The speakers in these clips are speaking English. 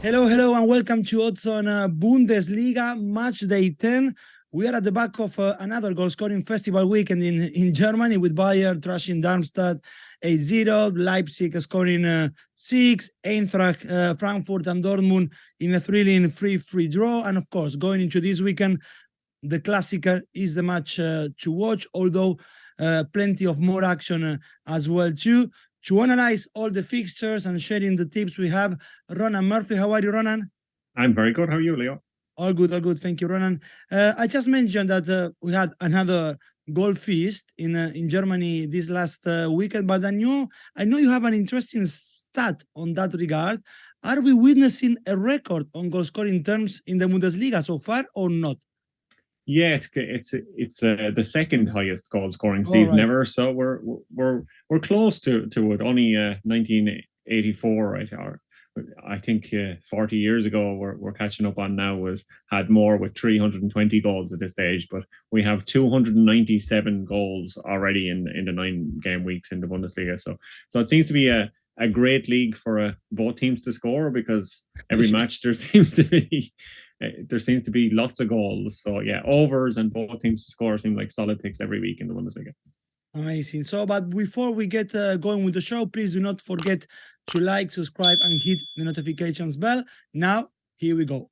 Hello, hello, and welcome to Odds on Bundesliga Matchday 10. We are at the back of another goal-scoring festival weekend in Germany with Bayern trashing Darmstadt 8-0, Leipzig scoring 6, Eintracht Frankfurt and Dortmund in a thrilling free draw. And of course, going into this weekend, the Klassiker is the match to watch, although plenty of more action as well too. To analyze all the fixtures and sharing the tips, we have Ronan Murphy. How are you, Ronan? I'm very good. How are you, Leo? All good, all good. Thank you, Ronan. I just mentioned that we had another goal feast in Germany this last weekend, but I know you have an interesting stat on that regard. Are we witnessing a record on goal scoring terms in the Bundesliga so far, or not? Yeah, it's the second highest goal scoring season ever. So we're close to it. Only 1984, right? Or I think 40 years ago we're catching up on now had more with 320 goals at this stage, but we have 297 goals already in the 9-game weeks in the Bundesliga. So it seems to be a great league for both teams to score, because every match there seems to be lots of goals. So yeah, overs and both teams to score seem like solid picks every week in the Bundesliga. Amazing. So, but before we get going with the show, please do not forget to like, subscribe, and hit the notifications bell. Now, here we go.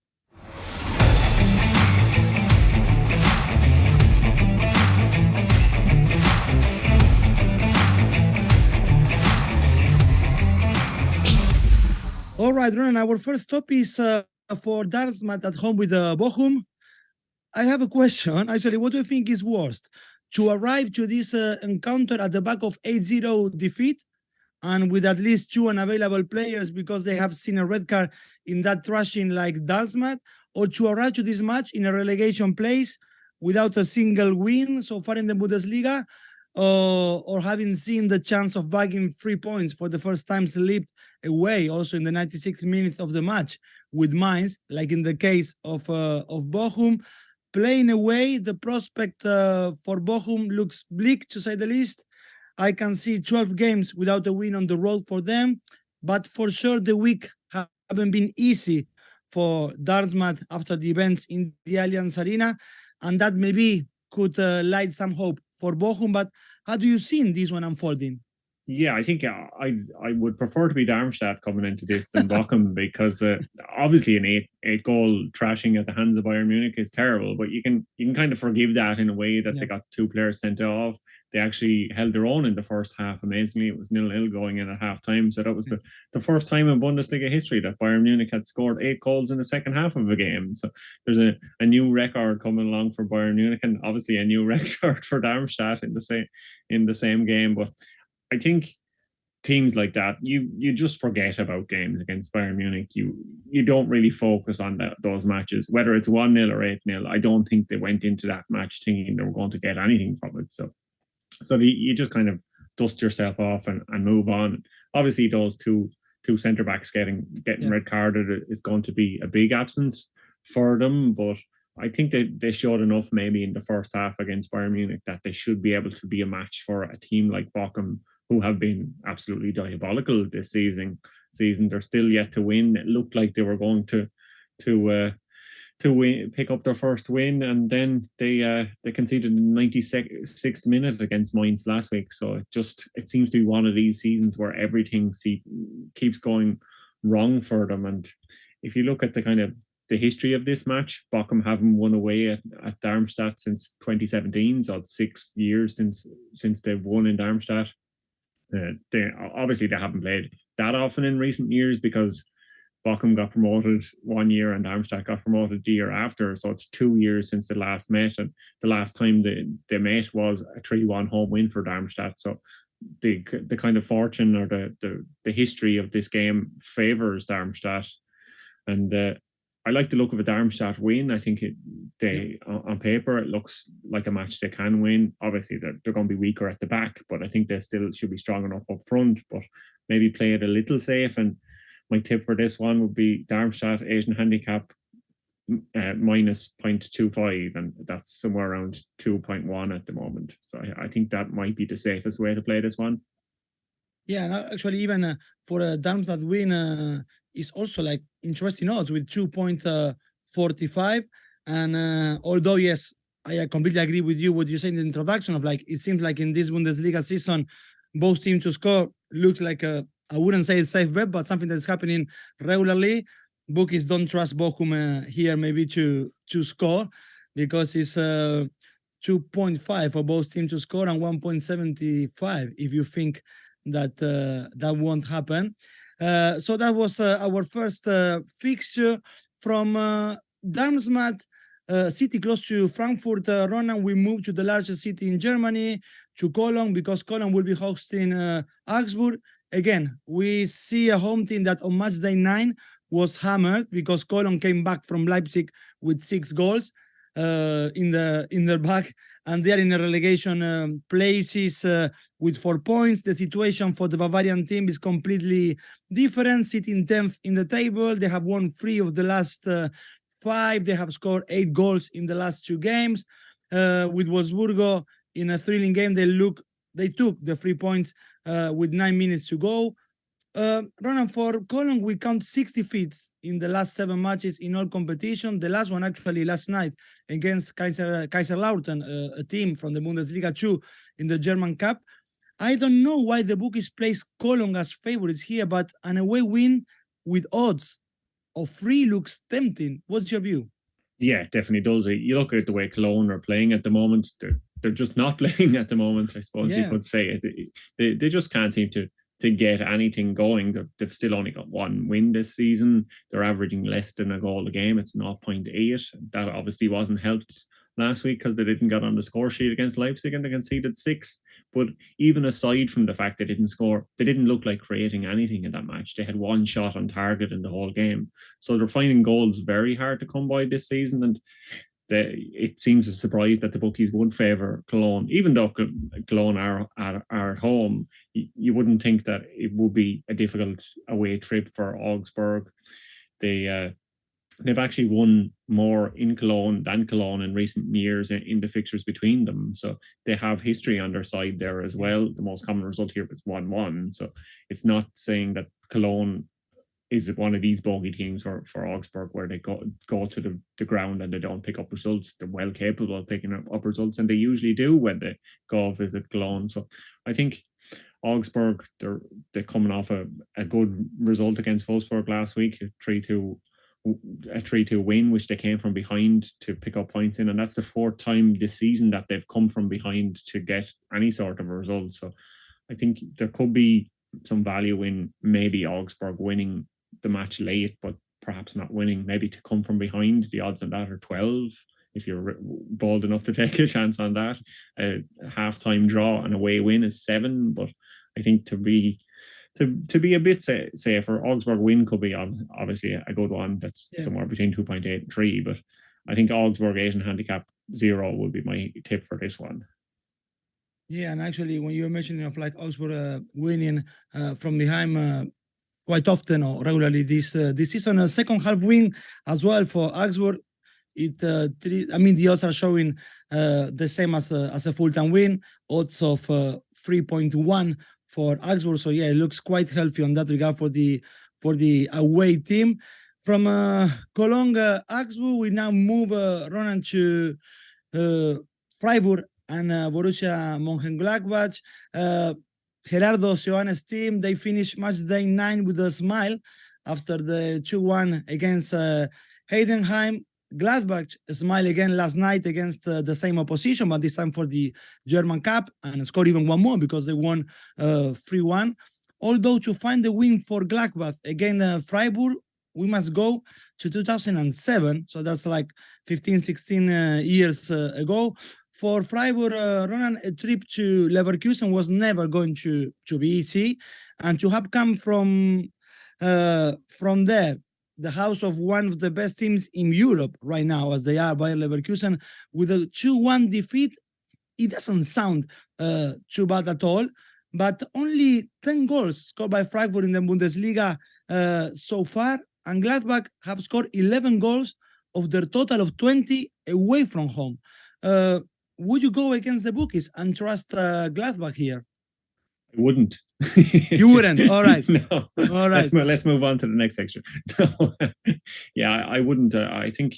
All right, Ronan, our first stop is for Darmstadt at home with Bochum. I have a question. Actually, what do you think is worst? To arrive to this encounter at the back of 8-0 defeat and with at least 2 unavailable players because they have seen a red card in that thrashing like Darmstadt, or to arrive to this match in a relegation place without a single win so far in the Bundesliga, or having seen the chance of bagging 3 points for the first time slipped away also in the 96th minute of the match with Mainz, like in the case of Bochum. Playing away, the prospect for Bochum looks bleak, to say the least. I can see 12 games without a win on the road for them, but for sure the week haven't been easy for Darmstadt after the events in the Allianz Arena, and that maybe could light some hope for Bochum. But how do you see this one unfolding? Yeah, I think I would prefer to be Darmstadt coming into this than Bochum, because obviously an eight goal trashing at the hands of Bayern Munich is terrible, but you can kind of forgive that in a way that they got 2 players sent off. They actually held their own in the first half. Amazingly, it was 0-0 going in at half time. So that was the first time in Bundesliga history that Bayern Munich had scored 8 goals in the second half of a game. So there's a new record coming along for Bayern Munich, and obviously a new record for Darmstadt in the same game. But I think teams like that, you just forget about games against Bayern Munich. You don't really focus on those matches, whether it's 1-0 or 8-0. I don't think they went into that match thinking they were going to get anything from it. So you just kind of dust yourself off and move on. Obviously, those two centre backs getting red carded is going to be a big absence for them, but I think they showed enough maybe in the first half against Bayern Munich that they should be able to be a match for a team like Bochum, who have been absolutely diabolical this season. They're still yet to win. It looked like they were going to win, pick up their first win, and then they conceded in the 96th minute against Mainz last week. So it seems to be one of these seasons where everything keeps going wrong for them. And if you look at the history of this match, Bochum haven't won away at Darmstadt since 2017, so it's 6 years since they've won in Darmstadt. They haven't played that often in recent years because Bochum got promoted 1 year and Darmstadt got promoted the year after. So it's 2 years since they last met, and the last time they met was a 3-1 home win for Darmstadt. So the kind of fortune or the history of this game favors Darmstadt, and I like the look of a Darmstadt win. I think on paper it looks like a match they can win. Obviously, they're going to be weaker at the back, but I think they still should be strong enough up front. But maybe play it a little safe. And my tip for this one would be Darmstadt Asian handicap minus 0.25, and that's somewhere around 2.1 at the moment. So I think that might be the safest way to play this one. Yeah, and actually, even for a Darmstadt win, is also like interesting odds with 2.45. And although, yes, I completely agree with you what you said in the introduction of like, it seems like in this Bundesliga season, both teams to score looks like I wouldn't say a safe bet, but something that's happening regularly. Bookies don't trust Bochum here maybe to score because it's 2.5 for both teams to score and 1.75 if you think that that won't happen. So that was our first fixture from Darmstadt, city close to Frankfurt. Ronan, we move to the largest city in Germany, to Cologne, because Cologne will be hosting Augsburg. Again, we see a home team that on match day 9 was hammered because Cologne came back from Leipzig with 6 goals in their back, and they are in a relegation places with 4 points. The situation for the Bavarian team is completely different, sitting 10th in the table. They have won 3 of the last 5. They have scored 8 goals in the last 2 games. With Wolfsburg in a thrilling game, they took the 3 points with 9 minutes to go. Ronan, for Cologne, we count 60 defeats in the last 7 matches in all competition. The last one actually last night against Kaiserslautern, a team from the Bundesliga 2 in the German Cup. I don't know why the bookies place Cologne as favorites here, but an away win with odds of 3 looks tempting. What's your view? Yeah, definitely does. You look at the way Cologne are playing at the moment. They're just not playing at the moment, I suppose you could say. They just can't seem to get anything going. They've still only got 1 win this season. They're averaging less than a goal a game. It's 0.8. That obviously wasn't helped last week because they didn't get on the score sheet against Leipzig and they conceded 6. But even aside from the fact they didn't score, they didn't look like creating anything in that match. They had 1 shot on target in the whole game. So they're finding goals very hard to come by this season. And it seems a surprise that the bookies would favour Cologne, even though Cologne are at home. You wouldn't think that it would be a difficult away trip for Augsburg. They've actually won more in Cologne than Cologne in recent years in the fixtures between them. So they have history on their side there as well. The most common result here was 1-1. So it's not saying that Cologne is one of these bogey teams for Augsburg where they go to the ground and they don't pick up results. They're well capable of picking up results, and they usually do when they go visit Cologne. So I think Augsburg, they're coming off a good result against Wolfsburg last week, a 3-2 win, which they came from behind to pick up points in, and that's the 4th time this season that they've come from behind to get any sort of a result. So I think there could be some value in maybe Augsburg winning the match late, but perhaps not winning, maybe to come from behind. The odds on that are 12 if you're bold enough to take a chance on that. A half-time draw and away win is 7, but I think to be a bit safer, Augsburg win could be obviously a good one. That's somewhere between 2.8 and 3, but I think Augsburg 8 and handicap 0 would be my tip for this one. Yeah, and actually, when you're mentioning of like Augsburg winning from behind quite often or regularly this season, a second half win as well for Augsburg. The odds are showing the same as a full-time win, odds of 3.1 for Augsburg. So yeah, it looks quite healthy on that regard for the away team. From Cologne, Augsburg, we now move Ronan to Freiburg and Borussia Mönchengladbach. Gerardo Seoane's team, they finished match day 9 with a smile after the 2-1 against Heidenheim. Gladbach smile again last night against the same opposition, but this time for the German Cup, and scored even 1 more because they won 3-1. Although to find the win for Gladbach against Freiburg, we must go to 2007. So that's like 15, 16 years ago. For Freiburg, Ronan, a trip to Leverkusen was never going to be easy. And to have come from there, the house of one of the best teams in Europe right now, as they are, Bayern Leverkusen, with a 2-1 defeat, it doesn't sound too bad at all. But only 10 goals scored by Frankfurt in the Bundesliga so far, and Gladbach have scored 11 goals of their total of 20 away from home. Would you go against the bookies and trust Gladbach here? I wouldn't. You wouldn't. All right. No. All right. Let's move on to the next section. No. Yeah, I wouldn't. I think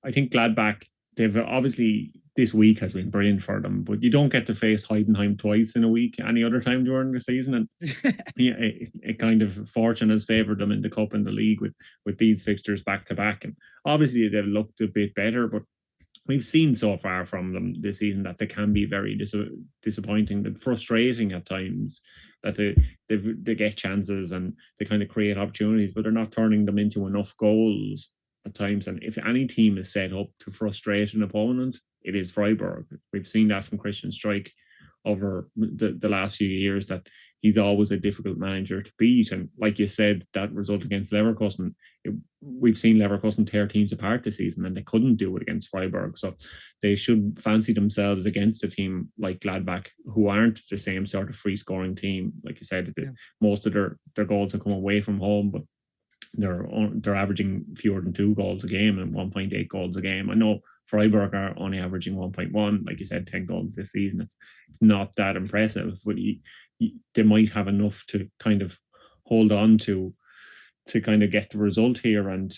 Gladbach, they've obviously, this week has been brilliant for them, but you don't get to face Heidenheim twice in a week any other time during the season, and yeah, it kind of fortune has favoured them in the cup and the league with these fixtures back to back, and obviously they've looked a bit better, but we've seen so far from them this season that they can be very disappointing and frustrating at times. That they get chances and they kind of create opportunities, but they're not turning them into enough goals at times. And if any team is set up to frustrate an opponent, it is Freiburg. We've seen that from Christian Streich over the last few years, that he's always a difficult manager to beat. And like you said, that result against Leverkusen, we've seen Leverkusen tear teams apart this season, and they couldn't do it against Freiburg. So they should fancy themselves against a team like Gladbach, who aren't the same sort of free scoring team. Like you said, most of their goals have come away from home, but they're averaging fewer than 2 goals a game and 1.8 goals a game. I know Freiburg are only averaging 1.1, like you said, 10 goals this season. It's not that impressive, but they might have enough to kind of hold on to kind of get the result here. And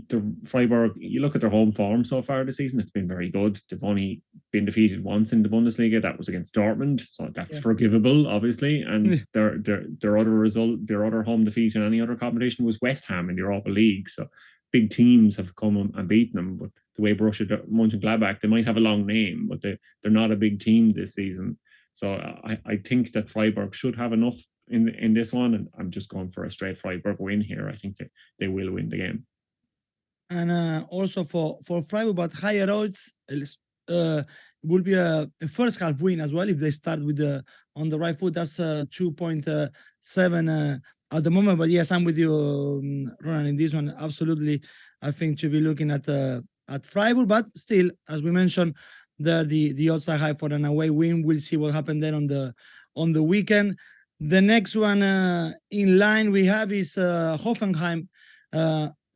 the Freiburg, you look at their home form so far this season, it's been very good. They've only been defeated once in the Bundesliga. That was against Dortmund, so that's forgivable, obviously. And their other home defeat in any other competition was West Ham in the Europa League. So big teams have come and beaten them. But the way Borussia Mönchengladbach, they might have a long name, but they're not a big team this season. So I think that Freiburg should have enough in this one, and I'm just going for a straight Freiburg win here. I think that they will win the game. And also for Freiburg, but higher odds will be a first half win as well if they start with on the right foot. That's 2.7 at the moment. But yes, I'm with you, Ronan, in this one. Absolutely, I think to be looking at Freiburg, but still, as we mentioned, the odds are high for an away win. We'll see what happens then on the weekend. The next one in line we have is Hoffenheim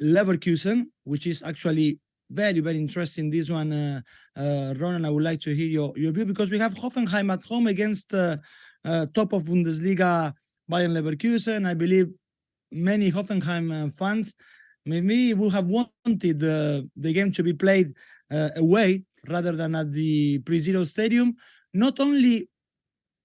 Leverkusen, which is actually very, very interesting. This one, Ronan, I would like to hear your view, because we have Hoffenheim at home against top of Bundesliga Bayern Leverkusen. I believe many Hoffenheim fans maybe would have wanted the game to be played away rather than at the Pre-Zero Stadium. Not only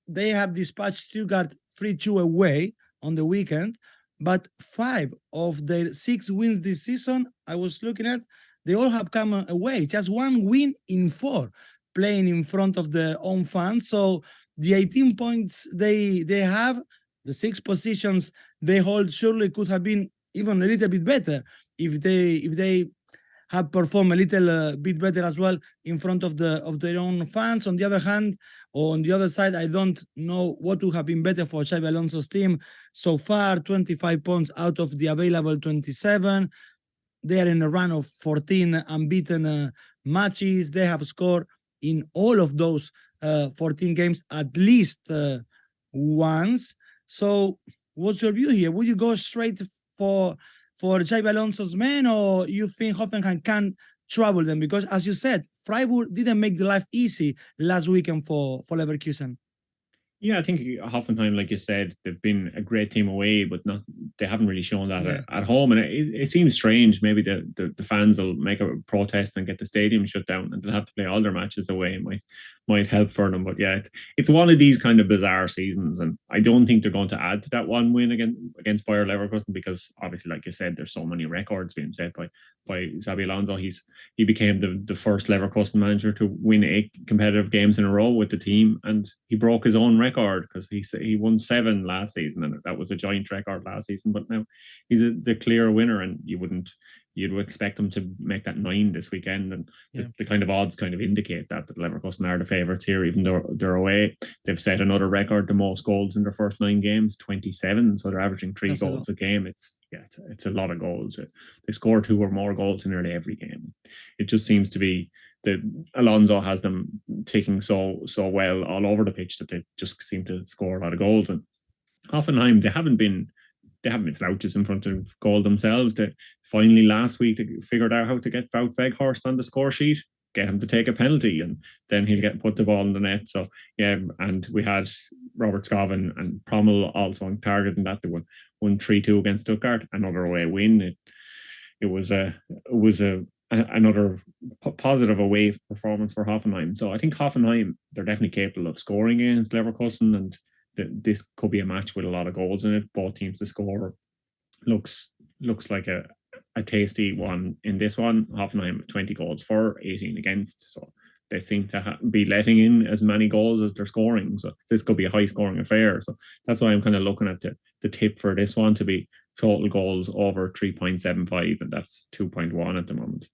they have dispatched Stuttgart 3-2 away on the weekend, but 5 of their 6 wins this season, I was looking at, they all have come away. Just 1 win in 4, playing in front of their own fans. So the 18 points they have, the 6 positions they hold, surely could have been even a little bit better if they have performed a little bit better as well in front of their own fans. On the other hand, or on the other side, I don't know what would have been better for Xabi Alonso's team. So far, 25 points out of the available 27. They are in a run of 14 unbeaten matches. They have scored in all of those 14 games at least once. So what's your view here? Would you go straight for Xabi Alonso's men, or you think Hoffenheim can trouble them? Because as you said, Freiburg didn't make the life easy last weekend for Leverkusen. Yeah, I think Hoffenheim, like you said, they've been a great team away, but they haven't really shown that at home. And it seems strange. Maybe the fans will make a protest and get the stadium shut down, and they'll have to play all their matches away. It might help for them. But yeah, it's one of these kind of bizarre seasons, and I don't think they're going to add to that 1 win against Bayer Leverkusen, because obviously, like you said, there's so many records being set by Xabi Alonso. He became the first Leverkusen manager to win 8 competitive games in a row with the team, and he broke his own record because he won 7 last season, and that was a joint record last season. But now he's the clear winner, and you'd expect him to make that 9 this weekend. And the kind of odds kind of indicate that Leverkusen are the favourites here, even though they're away. They've set another record, the most goals in their first 9 games, 27. So they're averaging 3 goals a game. It's a lot of goals. They score 2 or more goals in nearly every game. It just seems to be that Alonso has them ticking so well all over the pitch that they just seem to score a lot of goals. And Hoffenheim, they haven't been slouches in front of goal themselves. They finally last week they figured out how to get Wout Weghorst on the score sheet. get him to take a penalty, and then he'll get put the ball in the net. So yeah, and we had Robert Scoven and Prommel also on target, and that they won 3-2 against Stuttgart, another away win. It was another positive away performance for Hoffenheim. So I think Hoffenheim, they're definitely capable of scoring against Leverkusen, and this could be a match with a lot of goals in it. Both teams to score. Looks like a tasty one in this one. Hoffenheim 20 goals for, 18 against. So they seem to be letting in as many goals as they're scoring. So this could be a high scoring affair. So that's why I'm kind of looking at the tip for this one to be total goals over 3.75, and that's 2.1 at the moment.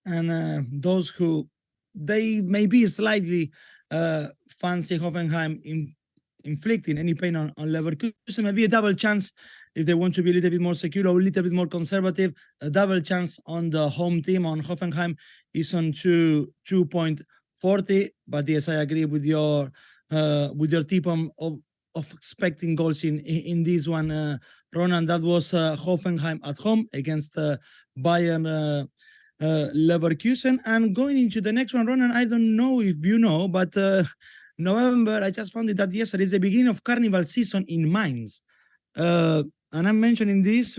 And those who they may be slightly fancy Hoffenheim inflicting any pain on Leverkusen, maybe a double chance if they want to be a little bit more secure or a little bit more conservative. A double chance on the home team on Hoffenheim is on 2.40. But yes, I agree with your tip of expecting goals in this one, Ronan. That was Hoffenheim at home against Bayern Leverkusen. And going into the next one, Ronan, I don't know if you know, but November, I just found it that yesterday is the beginning of Carnival season in Mainz. And I'm mentioning this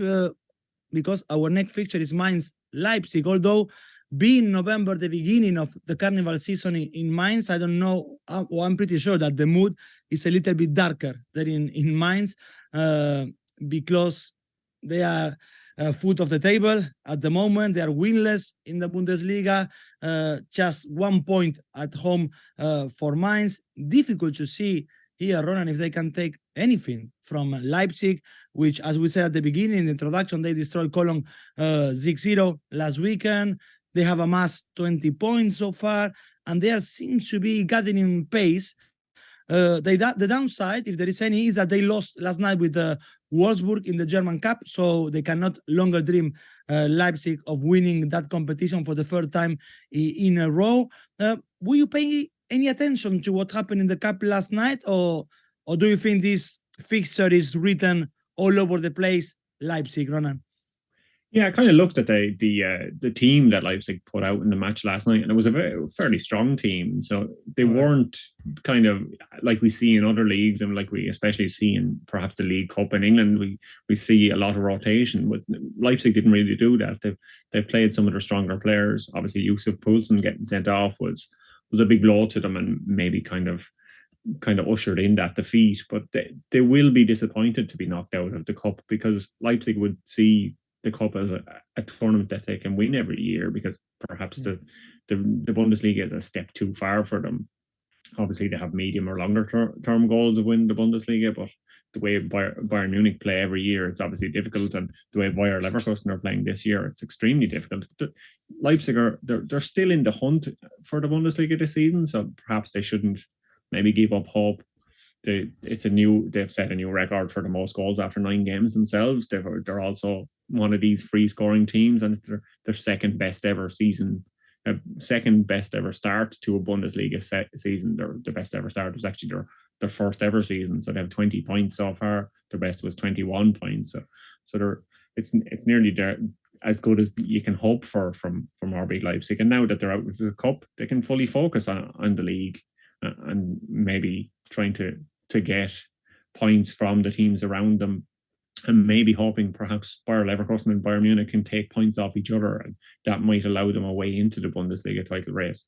because our next fixture is Mainz Leipzig. Although being November the beginning of the Carnival season in Mainz, I don't know, I'm pretty sure that the mood is a little bit darker there in Mainz because they are foot of the table at the moment. They are winless in the Bundesliga, just 1 point at home for Mainz. Difficult to see here, Ronan, if they can take anything from Leipzig, which, as we said at the beginning in the introduction, they destroyed Cologne 6-0 last weekend. They have amassed 20 points so far, and they seem to be gathering pace. The downside, if there is any, is that they lost last night with Wolfsburg in the German Cup, so they cannot longer dream Leipzig of winning that competition for the third time in a row. Will you pay any attention to what happened in the Cup last night, or do you think this fixture is written all over the place, Leipzig, Ronan? Yeah, I kind of looked at the team that Leipzig put out in the match last night, and it was a fairly strong team. So they weren't kind of like we see in other leagues, and like we especially see in perhaps the League Cup in England. We see a lot of rotation, but Leipzig didn't really do that. They played some of their stronger players. Obviously, Yussuf Poulsen getting sent off was a big blow to them, and maybe kind of ushered in that defeat. But they will be disappointed to be knocked out of the cup, because Leipzig would see the cup as a tournament that they can win every year, because perhaps the Bundesliga is a step too far for them. Obviously, they have medium or longer term goals of winning the Bundesliga, but the way Bayern Munich play every year, it's obviously difficult, and the way Bayer Leverkusen are playing this year, it's extremely difficult. Leipzig they're still in the hunt for the Bundesliga this season, so perhaps they shouldn't maybe give up hope. They've set a new record for the most goals after 9 games themselves. They're also one of these free scoring teams, and it's their second best ever season, second best ever start to a Bundesliga season. Their best ever start was actually their first ever season, so they have 20 points so far. Their best was 21 points. So it's nearly there, as good as you can hope for from RB Leipzig. And now that they're out with the cup, they can fully focus on the league and maybe trying to get points from the teams around them, and maybe hoping perhaps Bayer Leverkusen and Bayern Munich can take points off each other, and that might allow them a way into the Bundesliga title race.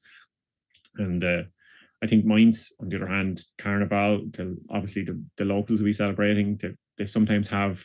And I think Mainz, on the other hand, Carnival, obviously the locals will be celebrating. They sometimes have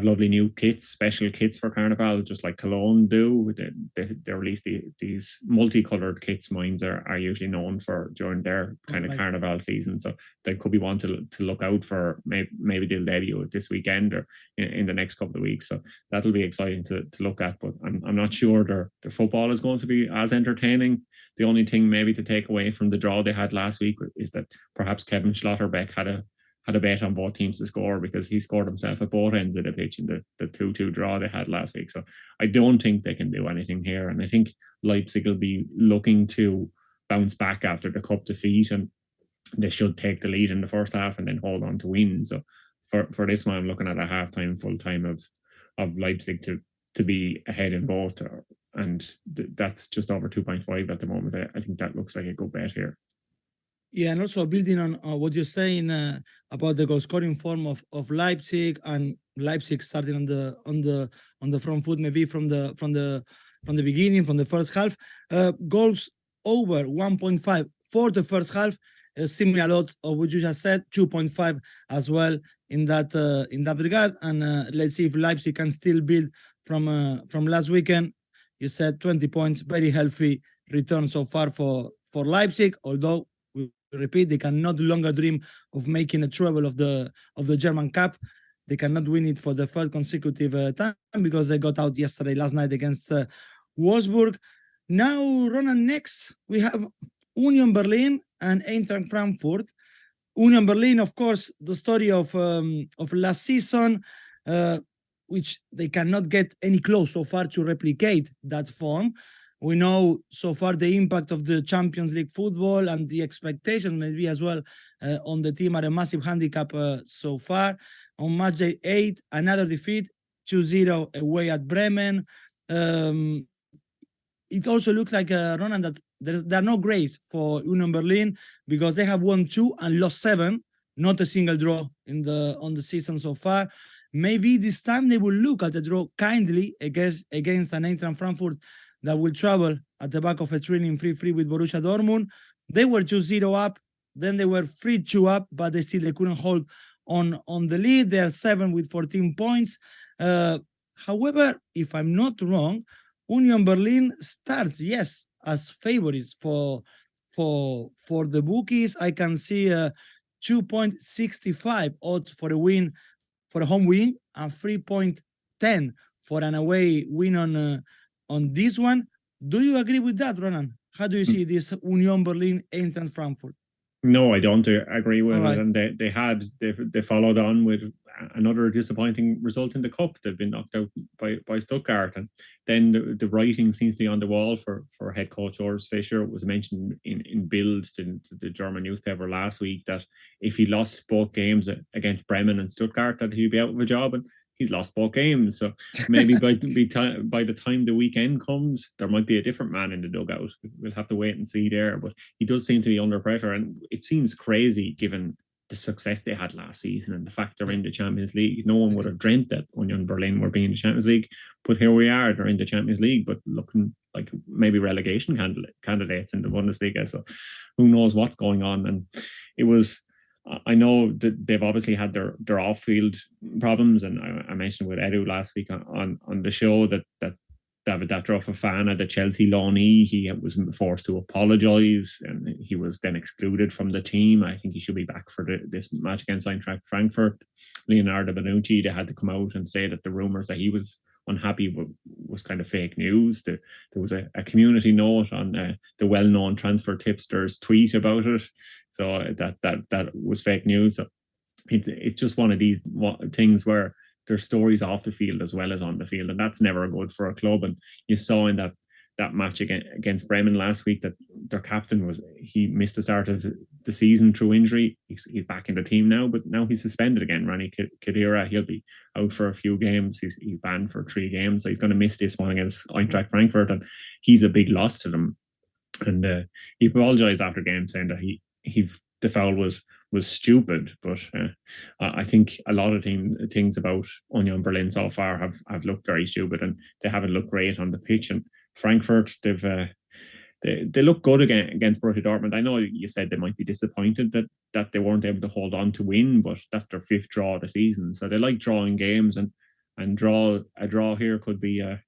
lovely new kits, special kits for Carnival, just like Cologne do. They release these multicolored kits. Mainz are usually known for during their kind of Carnival season. So they could be one to look out for. Maybe they'll debut this weekend or in the next couple of weeks. So that'll be exciting to look at. But I'm not sure their football is going to be as entertaining. The only thing maybe to take away from the draw they had last week is that perhaps Kevin Schlotterbeck had a bet on both teams to score, because he scored himself at both ends of the pitch in the 2-2 draw they had last week. So I don't think they can do anything here. And I think Leipzig will be looking to bounce back after the cup defeat, and they should take the lead in the first half and then hold on to win. So for this one, I'm looking at a half-time, full-time of Leipzig to be ahead in both, and that's just over 2.5 at the moment. I think that looks like a good bet here. Yeah, and also building on what you're saying about the goal scoring form of Leipzig, and Leipzig starting on the front foot, maybe from the beginning, from the first half. Goals over 1.5 for the first half, similar odds of what you just said, 2.5 as well in that regard. And let's see if Leipzig can still build from last weekend. You said 20 points, very healthy return so far for Leipzig, although we repeat, they can no longer dream of making a treble of the German Cup. They cannot win it for the third consecutive time because they got out last night against Wolfsburg. Now, Ronan, next we have Union Berlin and Eintracht Frankfurt. Union Berlin, of course, the story of last season, which they cannot get any close so far to replicate that form. We know so far the impact of the Champions League football and the expectations maybe as well on the team are a massive handicap so far. On Matchday 8, another defeat, 2-0 away at Bremen. It also looks like, Ronan, that there are no grays for Union Berlin because they have won 2 and lost 7, not a single draw on the season so far. Maybe this time they will look at the draw kindly against an Eintracht Frankfurt that will travel at the back of a thrilling 3-3 with Borussia Dortmund. They were 2-0 up, then they were 3-2 up, but they couldn't hold on the lead. They are 7 with 14 points. However, if I'm not wrong, Union Berlin starts, yes, as favorites for the bookies. I can see 2.65 odds for a win, for a home win, and 3.10 for an away win on this one. Do you agree with that, Ronan? How do you see this Union Berlin, Eintracht Frankfurt? No, I don't agree with it. And they followed on with another disappointing result in the cup. They've been knocked out by Stuttgart, and then the writing seems to be on the wall for head coach Urs Fischer. It was mentioned in Bild, the German newspaper last week, that if he lost both games against Bremen and Stuttgart, that he'd be out of a job, and he's lost both games. So maybe by the time the weekend comes, there might be a different man in the dugout. We'll have to wait and see there. But he does seem to be under pressure, and it seems crazy given the success they had last season and the fact they're in the Champions League. No one would have dreamt that Union Berlin were being in the Champions League, but here we are. They're in the Champions League, but looking like maybe relegation candidates in the Bundesliga. So who knows what's going on? And it was, I know that they've obviously had their off-field problems, and I mentioned with Edu last week on the show that David Fofana, the Chelsea loanee, he was forced to apologise, and he was then excluded from the team. I think he should be back for this match against Eintracht Frankfurt. Leonardo Bonucci, they had to come out and say that the rumours that he was unhappy was kind of fake news. There was a community note on the well-known transfer tipster's tweet about it, so that was fake news. So it's just one of these things where there's stories off the field as well as on the field, and that's never good for a club. And you saw in that match against Bremen last week that their captain he missed the start of the season through injury. He's back in the team now, but now he's suspended again. Rani Khedira, he'll be out for a few games. He's banned for 3 games, so he's going to miss this one against Eintracht Frankfurt, and he's a big loss to them. And he apologised after game, saying that the foul was stupid, but I think a lot of things about Union Berlin so far have looked very stupid, and they haven't looked great on the pitch. And Frankfurt, they look good against Borussia Dortmund. I know you said they might be disappointed that they weren't able to hold on to win, but that's their 5th draw of the season, so they like drawing games, and a draw here could be an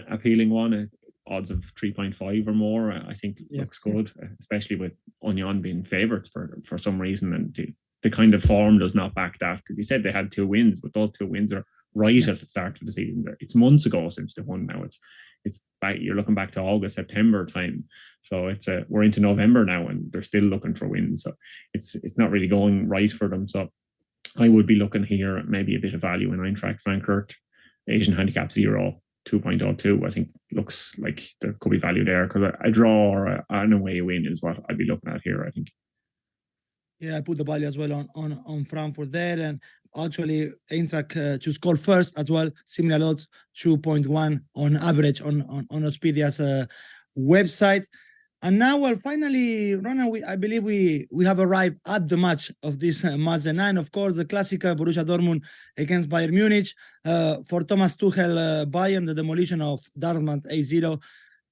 appealing one. Odds of 3.5 or more, I think looks good, especially with Union being favourites for some reason, and the kind of form does not back that, because he said they had 2 wins, but those 2 wins are right at the start of the season. It's months ago since they won. Now it's back, you're looking back to August, September time, so it's we're into November now, and they're still looking for wins. So it's not really going right for them. So I would be looking here at maybe a bit of value in Eintracht Frankfurt. Asian handicap 2.02. I think looks like there could be value there, because a draw or an away win is what I'd be looking at here, I think. Yeah, I put the value as well on Frankfurt there, and actually Eintracht to score first as well. Similar odds, 2.1 on average on Ospedia's website. And now, well, finally, Ronan, I believe we have arrived at the match of this match 9. Of course, the Klassiker Borussia Dortmund against Bayern Munich. For Thomas Tuchel, Bayern, the demolition of Darmstadt 8-0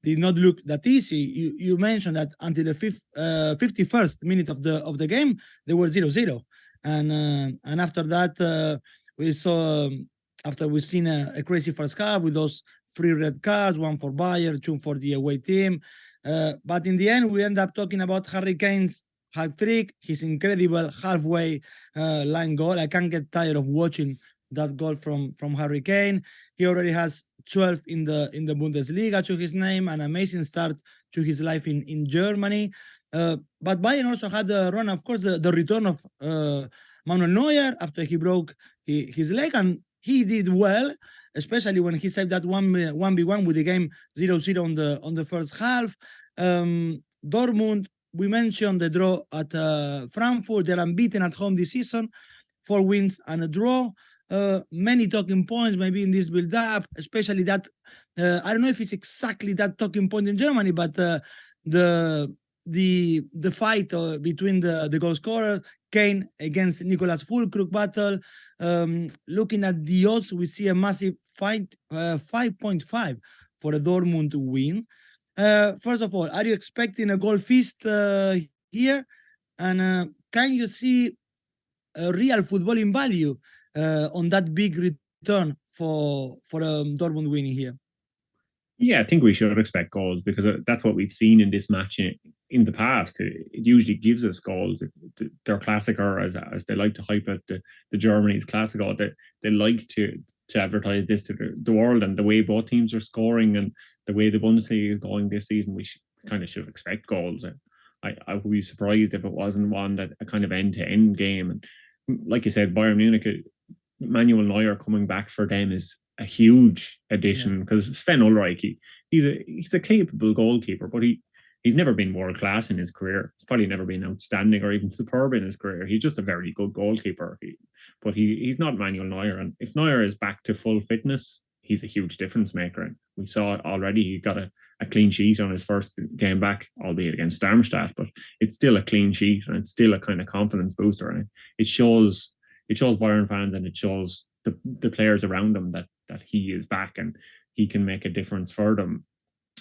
did not look that easy. You mentioned that until the 51st minute of the game, they were 0-0. And after that, we saw, after we've seen a crazy first half with those 3 red cards, 1 for Bayern, 2 for the away team. But in the end, we end up talking about Harry Kane's hat trick, his incredible halfway line goal. I can't get tired of watching that goal from Harry Kane. He already has 12 in the Bundesliga to his name, an amazing start to his life in Germany. But Bayern also had the run, of course, the return of Manuel Neuer after he broke his leg, and he did well, especially when he saved that 1v1 with the game 0-0 on the first half. Dortmund, we mentioned the draw at Frankfurt. They're unbeaten at home this season, 4 wins and a draw. Many talking points maybe in this build-up, especially that I don't know if it's exactly that talking point in Germany, but the fight between the goal scorer Kane against Nicolas Füllkrug battle. Looking at the odds, we see a massive 5.5 for a Dortmund to win. First of all, are you expecting a goal feast here? And can you see a real footballing value on that big return for Dortmund winning here? Yeah, I think we should expect goals because that's what we've seen in this match in the past. It usually gives us goals. They're Klassiker, as they like to hype it, the Germany's Klassiker. They like to advertise this to the world, and the way both teams are scoring and the way the Bundesliga is going this season, we should expect goals. I would be surprised if it wasn't one that a kind of end-to-end game. And like you said, Bayern Munich, Manuel Neuer coming back for them is a huge addition because Sven Ulreich, he's a capable goalkeeper, but he's never been world class in his career. He's probably never been outstanding or even superb in his career. He's just a very good goalkeeper. But he's not Manuel Neuer. And if Neuer is back to full fitness, he's a huge difference maker. And we saw it already. He got a clean sheet on his first game back, albeit against Darmstadt, but it's still a clean sheet and it's still a kind of confidence booster. And it shows Bayern fans and it shows the players around him that he is back and he can make a difference for them.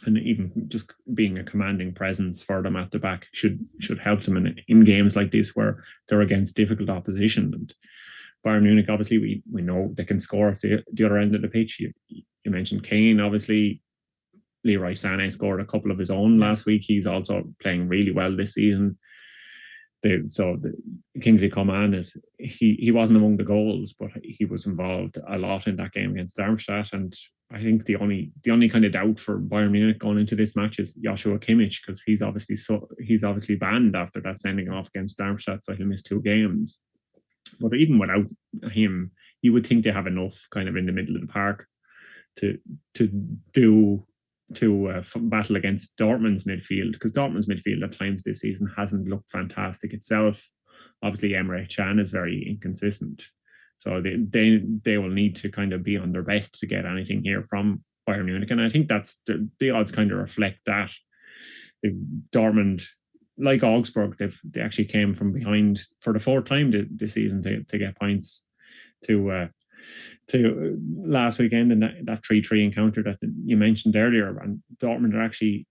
And even just being a commanding presence for them at the back should help them in games like this where they're against difficult opposition. And Bayern Munich, obviously, we know they can score at the other end of the pitch. You mentioned Kane, obviously. Leroy Sané scored a couple of his own last week. He's also playing really well this season. 𝐬𝐭𝐿𝐴 he wasn't among the goals, but he was involved a lot in that game against Darmstadt. And I think the only kind of doubt for Bayern Munich going into this match is 𝐬𝐭𝐴 because he's obviously banned after that sending off against Darmstadt, so he'll miss 2 games. But even without him, you would think they have enough kind of in the middle of the park to battle against Dortmund's midfield, because Dortmund's midfield at times this season hasn't looked fantastic itself. Obviously, Emre Can is very inconsistent, so they will need to kind of be on their best to get anything here from Bayern Munich, and I think that's the odds kind of reflect that. Dortmund, like Augsburg, they actually came from behind for the 4th time this season to get points to last weekend in that 3-3 encounter that you mentioned earlier. And Dortmund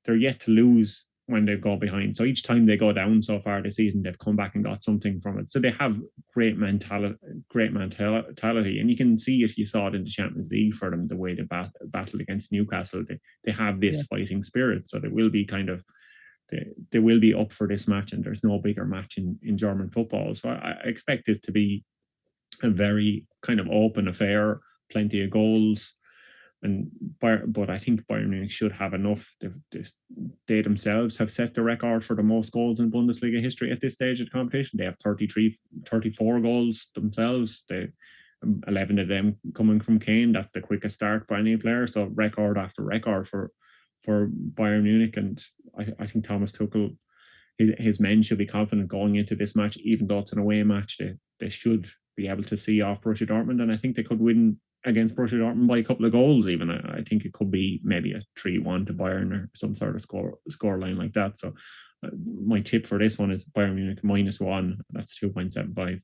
they're yet to lose when they go behind. So each time they go down so far this season, they've come back and got something from it. So they have great mentality, and you can see it. You saw it in the Champions League for them, the way they battled against Newcastle. They have this fighting spirit, so they will be they will be up for this match, and there's no bigger match in German football. So I expect this to be a very kind of open affair, plenty of goals, but I think Bayern Munich should have enough. They themselves have set the record for the most goals in Bundesliga history at this stage of the competition. They have 34 goals themselves. 11 of them coming from Kane. That's the quickest start by any player. So record after record for Bayern Munich, and I think Thomas Tuchel his men should be confident going into this match, even though it's an away match. They should be able to see off Borussia Dortmund, and I think they could win against Borussia Dortmund by a couple of goals. Even I think it could be maybe a 3-1 to Bayern or some sort of score line like that. So my tip for this one is Bayern Munich -1. That's 2.75.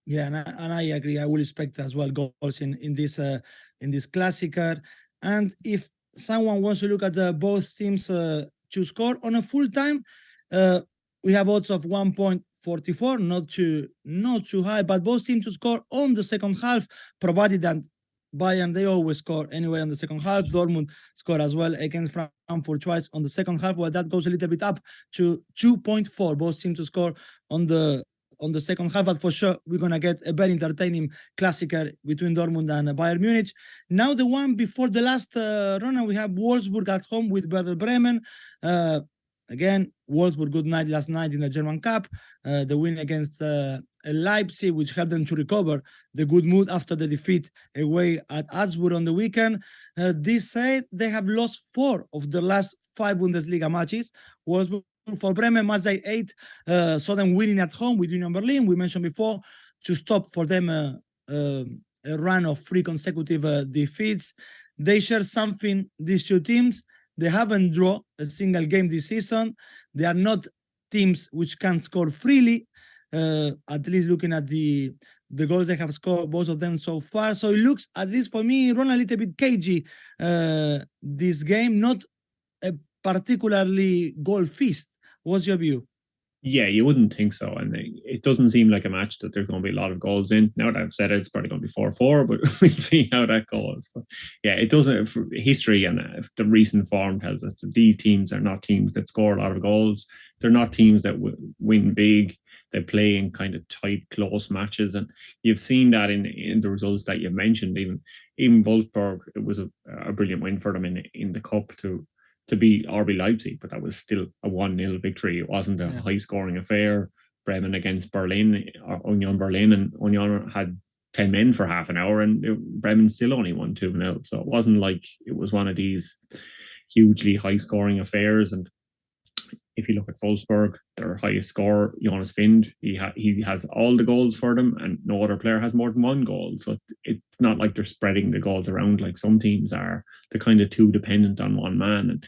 Yeah, and I agree. I will expect as well goals in this Klassiker. And if someone wants to look at both teams to score on a full time, we have odds of 1.44, not too high, but both teams to score on the second half, provided that Bayern, they always score anyway on the second half. Dortmund score as well against Frankfurt twice on the second half. Well, that goes a little bit up to 2.4. Both teams to score on the second half, but for sure we're gonna get a very entertaining Klassiker between Dortmund and Bayern Munich. Now the one before the last run, we have Wolfsburg at home with Werder Bremen. Again, Wolfsburg good night last night in the German Cup. The win against Leipzig, which helped them to recover the good mood after the defeat away at Augsburg on the weekend. This said, they have lost 4 of the last 5 Bundesliga matches. Wolfsburg for Bremen, Matchday 8, saw them winning at home with Union Berlin. We mentioned before to stop for them a run of 3 consecutive defeats. They share something, these two teams. They haven't drawn a single game this season. They are not teams which can score freely, at least looking at the goals they have scored, both of them so far. So it looks, at least for me, Ron, a little bit cagey, this game, not a particularly goal feast. What's your view? Yeah, you wouldn't think so. And it doesn't seem like a match that there's going to be a lot of goals in. Now that I've said it, it's probably going to be 4-4, but we'll see how that goes. But yeah, it doesn't. History and the recent form tells us that these teams are not teams that score a lot of goals. They're not teams that win big. They play in kind of tight, close matches. And you've seen that in the results that you mentioned. Even Wolfsburg, it was a brilliant win for them in the cup to beat RB Leipzig, but that was still a 1-0 victory. It wasn't a high-scoring affair. Bremen against Berlin, or Union Berlin, and Union had 10 men for half an hour, and Bremen still only won 2-0. So it wasn't like it was one of these hugely high-scoring affairs. And if you look at Wolfsburg, their highest scorer, Jonas Wind, he has all the goals for them, and no other player has more than 1 goal. So it's not like they're spreading the goals around like some teams are. They're kind of too dependent on one man. And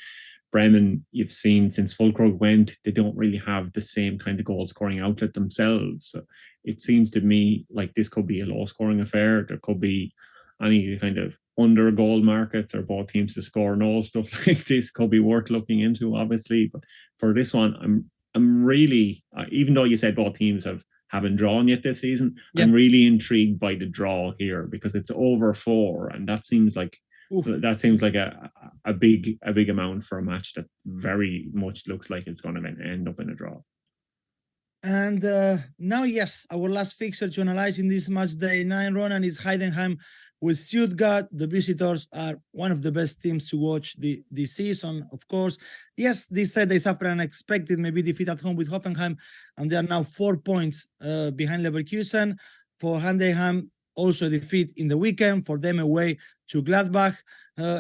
Bremen, you've seen since Füllkrug went, they don't really have the same kind of goal scoring outlet themselves. So it seems to me like this could be a low scoring affair. There could be any kind of under goal markets or both teams to score no stuff like this could be worth looking into, obviously. But for this one, I'm really, even though you said both teams haven't drawn yet this season, I'm really intrigued by the draw here because it's over 4, and that seems like a big amount for a match that very much looks like it's going to end up in a draw. And now, yes, our last fixture to analyze in this match day 9, Ronan, is Heidenheim with Stuttgart. The visitors are one of the best teams to watch this season, of course. Yes, they said they suffered an unexpected maybe defeat at home with Hoffenheim, and they are now 4 points behind Leverkusen. For Heidenheim, also a defeat in the weekend, for them away to Gladbach.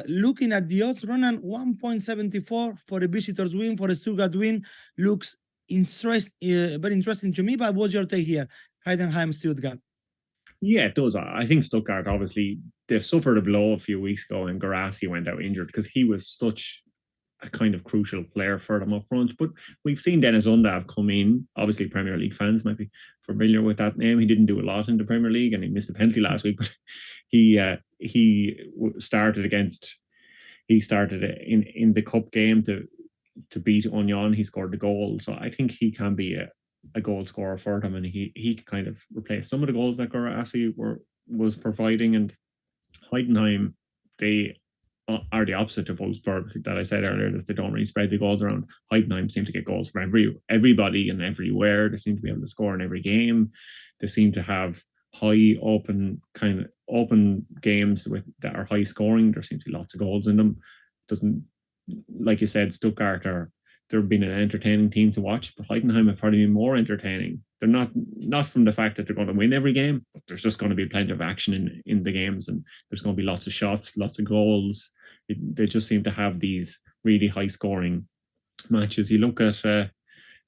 Looking at the odds, Ronan, 1.74 for a visitors win, for a Stuttgart win, looks very interesting to me. But what's your take here? Heidenheim, Stuttgart. Yeah, it does. I think Stuttgart, obviously, they've suffered a blow a few weeks ago, and Guirassy went out injured because he was such a kind of crucial player for them up front. But we've seen Dennis Undav come in. Obviously, Premier League fans might be familiar with that name. He didn't do a lot in the Premier League, and he missed a penalty last week. But he started in the cup game to beat Union. He scored the goal, so I think he can be a goal scorer for them, and he can kind of replace some of the goals that Guirassy was providing. And Heidenheim, they are the opposite of Wolfsburg that I said earlier, that they don't really spread the goals around. Heidenheim seem to get goals from everybody and everywhere. They seem to be able to score in every game. They seem to have high open games that are high scoring. There seems to be lots of goals in them. Doesn't, like you said, Stuttgart they've been an entertaining team to watch, but Heidenheim have probably been more entertaining. They're not from the fact that they're going to win every game, but there's just going to be plenty of action in the games, and there's going to be lots of shots, lots of goals. They just seem to have these really high scoring matches. You look at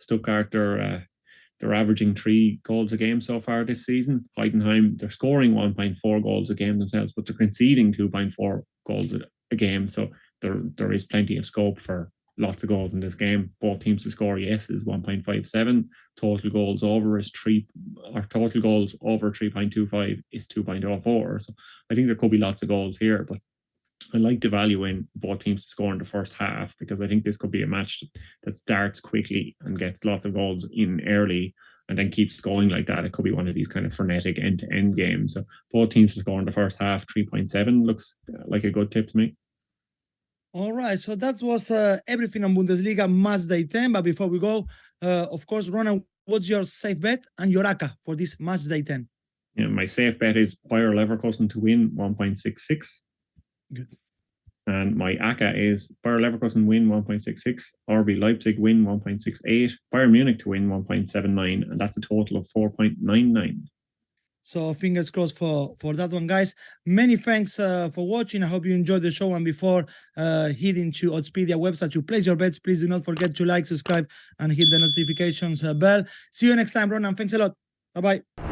Stuttgart, they're averaging 3 goals a game so far this season. Heidenheim, they're scoring 1.4 goals a game themselves, but they're conceding 2.4 goals a game. So there is plenty of scope for lots of goals in this game. Both teams to score, yes, is 1.57. Total goals over is total goals over 3.25 is 2.04. So I think there could be lots of goals here, but I like the value in both teams to score in the first half, because I think this could be a match that starts quickly and gets lots of goals in early and then keeps going like that. It could be one of these kind of frenetic end-to-end games. So both teams to score in the first half, 3.7 looks like a good tip to me. All right, so that was everything on Bundesliga Matchday 10. But before we go, of course, Ronan, what's your safe bet and your ACCA for this Matchday 10? Yeah, my safe bet is Bayer Leverkusen to win 1.66. Good. And my ACCA is Bayer Leverkusen win 1.66, RB Leipzig win 1.68, Bayern Munich to win 1.79, and that's a total of 4.99. So fingers crossed for that one, guys. Many thanks for watching. I hope you enjoyed the show. And before heading to Oddspedia website to place your bets, please do not forget to like, subscribe, and hit the notifications bell. See you next time, Ronan. Thanks a lot. Bye-bye.